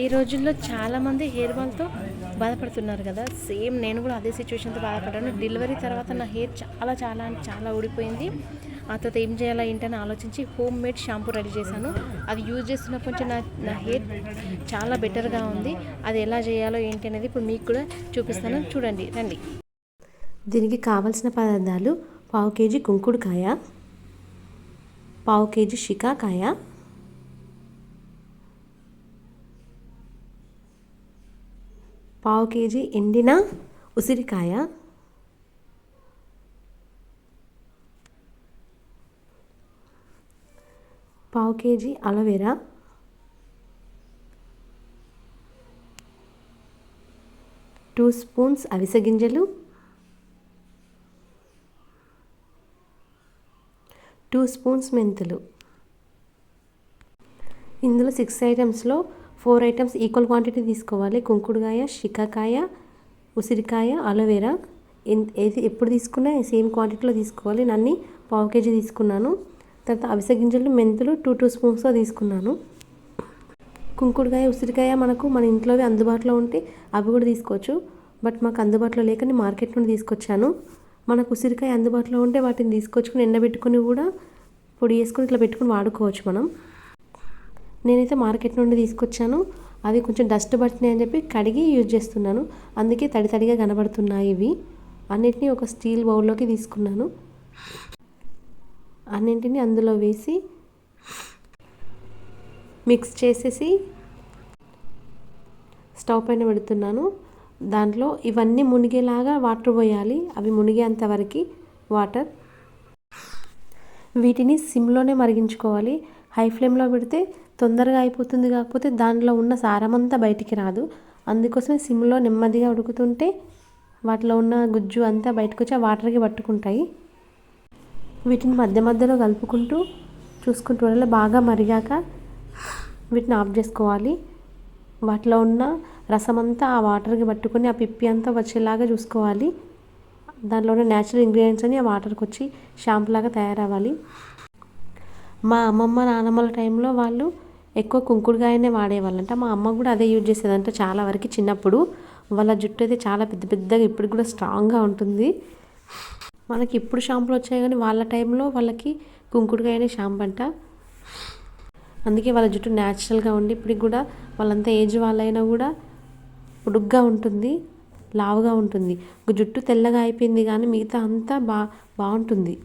ఈ రోజుల్లో చాలామంది హెయిర్ ఫాల్తో బాధపడుతున్నారు కదా. సేమ్ నేను కూడా అదే సిచ్యువేషన్తో బాధపడ్డాను. డెలివరీ తర్వాత నా హెయిర్ చాలా ఊడిపోయింది. ఆ తర్వాత ఏం చేయాలా ఏంటని ఆలోచించి హోమ్ మేడ్ షాంపూ రెడీ చేశాను. అది యూజ్ చేస్తున్నప్పటి నుంచి నా హెయిర్ చాలా బెటర్గా ఉంది. అది ఎలా చేయాలో ఏంటి అనేది ఇప్పుడు మీకు కూడా చూపిస్తాను, చూడండి రండి. దీనికి కావలసిన పదార్థాలు: పావు కేజీ కుంకుడుకాయ, పావు కేజీ షికాకాయ, పావు కేజీ ఎండిన ఉసిరికాయ, పావు కేజీ అలోవెరా, 2 స్పూన్స్ అవిసె గింజలు, 2 స్పూన్స్ మెంతులు. ఇందులో 6 ఐటమ్స్లో 4 ఐటమ్స్ ఈక్వల్ క్వాంటిటీ తీసుకోవాలి. కుంకుడుకాయ, షికాకాయ, ఉసిరికాయ, అలోవెరా ఏది ఎప్పుడు తీసుకున్నా సేమ్ క్వాంటిటీలో తీసుకోవాలి. నన్ను పావు కేజీ తీసుకున్నాను. తర్వాత అవిసె గింజలు, మెంతులు 2 స్పూన్స్తో తీసుకున్నాను. కుంకుడుకాయ, ఉసిరికాయ మనకు మన ఇంట్లోవి అందుబాటులో ఉంటే అవి కూడా తీసుకోవచ్చు. బట్ మాకు అందుబాటులో లేక నేను మార్కెట్ నుండి తీసుకొచ్చాను. మనకు ఉసిరికాయ అందుబాటులో ఉంటే వాటిని తీసుకొచ్చుకుని ఎండబెట్టుకుని కూడా పొడి చేసుకుని ఇట్లా పెట్టుకుని వాడుకోవచ్చు మనం. నేనైతే మార్కెట్ నుండి తీసుకొచ్చాను. అవి కొంచెం డస్ట్ పట్టినాయి అని చెప్పి కడిగి యూజ్ చేస్తున్నాను. అందుకే తడిగా కనబడుతున్నాయి ఇవి. అన్నిటినీ ఒక స్టీల్ బౌల్లోకి తీసుకున్నాను. అన్నింటినీ అందులో వేసి మిక్స్ చేసేసి స్టవ్ పైన పెడుతున్నాను. దాంట్లో ఇవన్నీ మునిగేలాగా వాటర్ పోయాలి. అవి మునిగేంత వరకు వాటర్. వీటిని సిమ్లోనే మరిగించుకోవాలి. హై ఫ్లేమ్లో పెడితే తొందరగా అయిపోతుంది, కాకపోతే దాంట్లో ఉన్న సారమంతా బయటికి రాదు. అందుకోసమే సిమ్లో నెమ్మదిగా ఉడుకుతుంటే వాటిలో ఉన్న గుజ్జు అంతా బయటకు వచ్చి ఆ వాటర్కి పట్టుకుంటాయి. వీటిని మధ్య మధ్యలో కలుపుకుంటూ చూసుకుంటూ ఉండాలి. బాగా మరిగాక వీటిని ఆఫ్ చేసుకోవాలి. వాటిలో ఉన్న రసం అంతా ఆ వాటర్కి పట్టుకొని ఆ పిప్పి అంతా వచ్చేలాగా చూసుకోవాలి. దాంట్లో ఉన్న న్యాచురల్ ఇంగ్రీడియంట్స్ అని ఆ వాటర్కి వచ్చి షాంపూ లాగా తయారవ్వాలి. మా అమ్మమ్మ నాన్నమ్మల టైంలో వాళ్ళు ఎక్కువ కుంకుడుకాయనే వాడేవాళ్ళంట. మా అమ్మ కూడా అదే యూజ్ చేసేదంట చాలా వరకు చిన్నప్పుడు. వాళ్ళ జుట్టు అయితే చాలా పెద్దగా ఇప్పటికి కూడా స్ట్రాంగ్గా ఉంటుంది. మనకి ఇప్పుడు షాంపూలు వచ్చాయి కానీ వాళ్ళ టైంలో వాళ్ళకి కుంకుడుకాయనే షాంపూ అంట. అందుకే వాళ్ళ జుట్టు న్యాచురల్గా ఉండి ఇప్పటికి కూడా వాళ్ళంతా ఏజ్ వాళ్ళైనా కూడా పొడుగ్గా ఉంటుంది, లావుగా ఉంటుంది. జుట్టు తెల్లగా అయిపోయింది కానీ మిగతా అంతా బాగుంటుంది.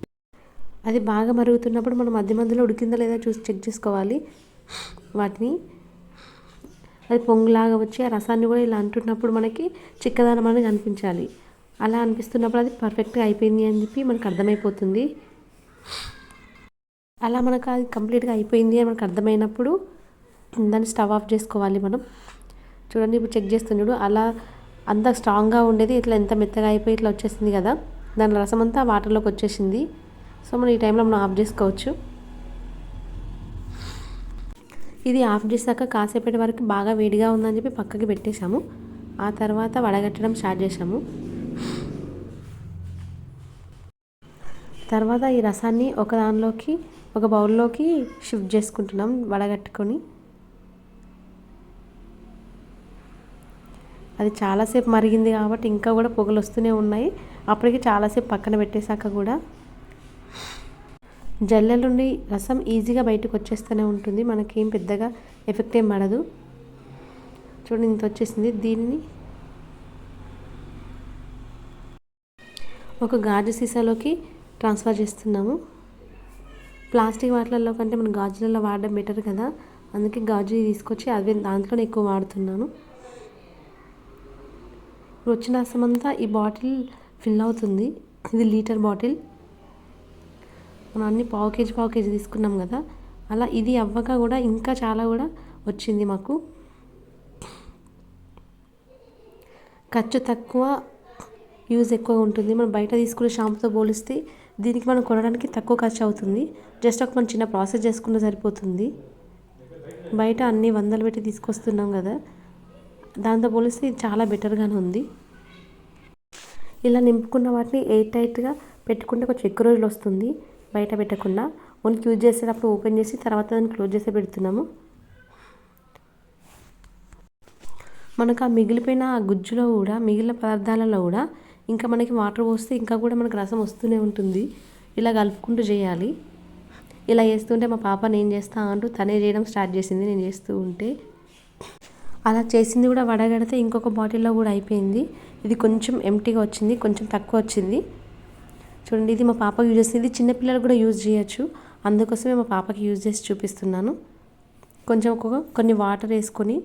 అది బాగా మరుగుతున్నప్పుడు మనం మధ్య మధ్యలో ఉడికిందా లేదా చూసి చెక్ చేసుకోవాలి. వాటిని అది పొంగులాగా వచ్చి ఆ రసాన్ని కూడా ఇలా అంటున్నప్పుడు మనకి చిక్కదనం అనేది అనిపించాలి. అలా అనిపిస్తున్నప్పుడు అది పర్ఫెక్ట్గా అయిపోయింది అని చెప్పి మనకు అర్థమైపోతుంది. అలా మనకు అది కంప్లీట్గా అయిపోయింది అని మనకు అర్థమైనప్పుడు దాన్ని స్టవ్ ఆఫ్ చేసుకోవాలి మనం. చూడండి ఇప్పుడు చెక్ చేస్తున్నాడు. అలా అంత స్ట్రాంగ్గా ఉండేది ఇట్లా ఎంత మెత్తగా అయిపోయి ఇట్లా వచ్చేసింది కదా. దాని రసం అంతా వాటర్లోకి వచ్చేసింది. సో మనం ఈ టైంలో మనం ఆఫ్ చేసుకోవచ్చు. ఇది ఆఫ్ చేశాక కాసేపటి వరకు బాగా వేడిగా ఉందని చెప్పి పక్కకి పెట్టేశాము. ఆ తర్వాత వడగట్టడం స్టార్ట్ చేసాము. తర్వాత ఈ రసాన్ని ఒక బౌల్లోకి షిఫ్ట్ చేసుకుంటున్నాం వడగట్టుకొని. అది చాలాసేపు మరిగింది కాబట్టి ఇంకా కూడా పొగలు వస్తూనే ఉన్నాయి. అప్పటికి చాలాసేపు పక్కన పెట్టేశాక కూడా జల్లెల నుండి రసం ఈజీగా బయటకు వచ్చేస్తూనే ఉంటుంది. మనకేం పెద్దగా ఎఫెక్ట్ ఏం పడదు. చూడండి ఇంత వచ్చేసింది. దీన్ని ఒక గాజు సీసాలోకి ట్రాన్స్ఫర్ చేస్తున్నాము. ప్లాస్టిక్ వాటిలలో కంటే మనం గాజులలో వాడడం బెటర్ కదా. అందుకే గాజు తీసుకొచ్చి అవి దాంట్లోనే ఎక్కువ వాడుతున్నాను. వచ్చిన రసం అంతా ఈ బాటిల్ ఫిల్ అవుతుంది. ఇది లీటర్ బాటిల్. మనం అన్ని పావు కేజీ తీసుకున్నాం కదా. అలా ఇది అవ్వక కూడా ఇంకా చాలా కూడా వచ్చింది మాకు. ఖర్చు తక్కువ, యూజ్ ఎక్కువ ఉంటుంది. మనం బయట తీసుకునే షాంపూతో పోలిస్తే దీనికి మనం కొనడానికి తక్కువ ఖర్చు అవుతుంది. జస్ట్ ఒక మనం చిన్న ప్రాసెస్ చేసుకుంటే సరిపోతుంది. బయట అన్ని వందలు పెట్టి తీసుకొస్తున్నాం కదా, దాంతో పోలిస్తే ఇది చాలా బెటర్గానే ఉంది. ఇలా నింపుకున్న వాటిని ఎయిర్ టైట్గా పెట్టుకుంటే కొంచెం ఎక్కువ రోజులు వస్తుంది. బయట పెట్టకుండా ఓన్లీ యూజ్ చేసేటప్పుడు ఓపెన్ చేసి తర్వాత దాన్ని క్లోజ్ చేసి పెడుతున్నాము. మనకు ఆ మిగిలిపోయిన ఆ గుజ్జులో కూడా మిగిలిన పదార్థాలలో కూడా ఇంకా మనకి వాటర్ పోస్తే ఇంకా కూడా మనకు రసం వస్తూనే ఉంటుంది. ఇలా కలుపుకుంటూ చేయాలి. ఇలా చేస్తుంటే మా పాప నేను చేస్తా అంటూ తనే చేయడం స్టార్ట్ చేసింది నేను చేస్తూ ఉంటే. అలా చేసింది కూడా వడగడితే ఇంకొక బాటిల్లో కూడా అయిపోయింది. ఇది కొంచెం ఎంటీగా వచ్చింది, కొంచెం తక్కువ వచ్చింది. చూడండి, ఇది మా పాపకి యూజ్ చేస్తుంది. ఇది చిన్నపిల్లలు కూడా యూజ్ చేయొచ్చు. అందుకోసమే మా పాపకి యూజ్ చేసి చూపిస్తున్నాను. కొంచెం కొన్ని వాటర్ వేసుకొని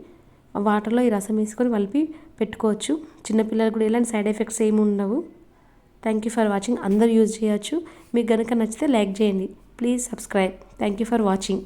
ఆ వాటర్లో ఈ రసం వేసుకొని కలిపి పెట్టుకోవచ్చు. చిన్నపిల్లలు కూడా ఎలాంటి సైడ్ ఎఫెక్ట్స్ ఏమి ఉండవు. Thank you for watching. అందరూ యూజ్ చేయొచ్చు. మీకు కనుక నచ్చితే లైక్ చేయండి. Please subscribe. Thank you for watching.